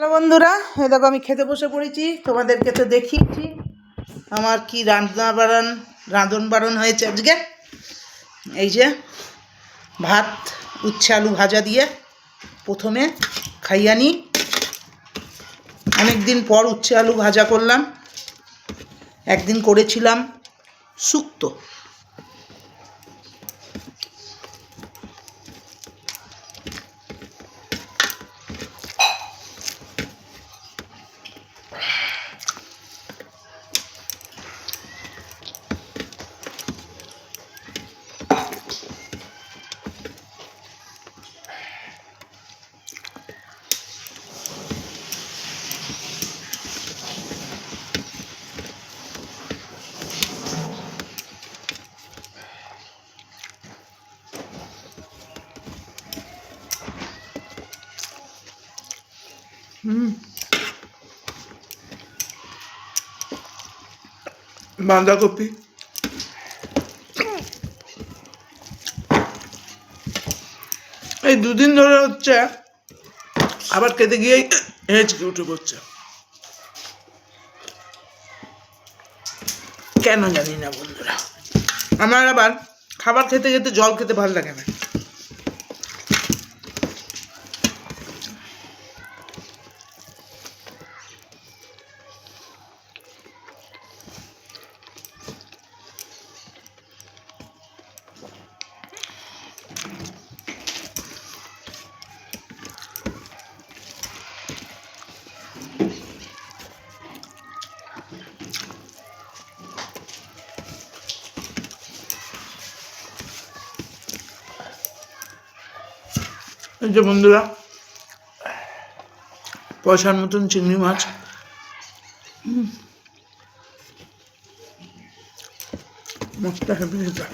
Hello বন্ধুরা, এই দেখো আমি খেতে বসে পড়েছি। তোমাদেরকে তো দেখিয়েছি আমার কি রাঁধন বাড়ন হয়েছে আজকে। এই যে ভাত, উচ্ছে আলু ভাজা দিয়ে প্রথমে খাইয়া নিই। অনেক দিন পর উচ্ছে আলু ভাজা করলাম। একদিন করেছিলাম শুক্তো। বাঁধাকপি, এই দুদিন ধরে হচ্ছে, আবার খেতে গিয়েই হেঁচকে উঠে পড়ছে, কেন জানি না বন্ধুরা। আমার আবার খাবার খেতে খেতে জল খেতে ভালো লাগে না। এই যে বন্ধুরা, পয়সার মতন চিংড়ি মাছ, মাছটা হেভি হেভি।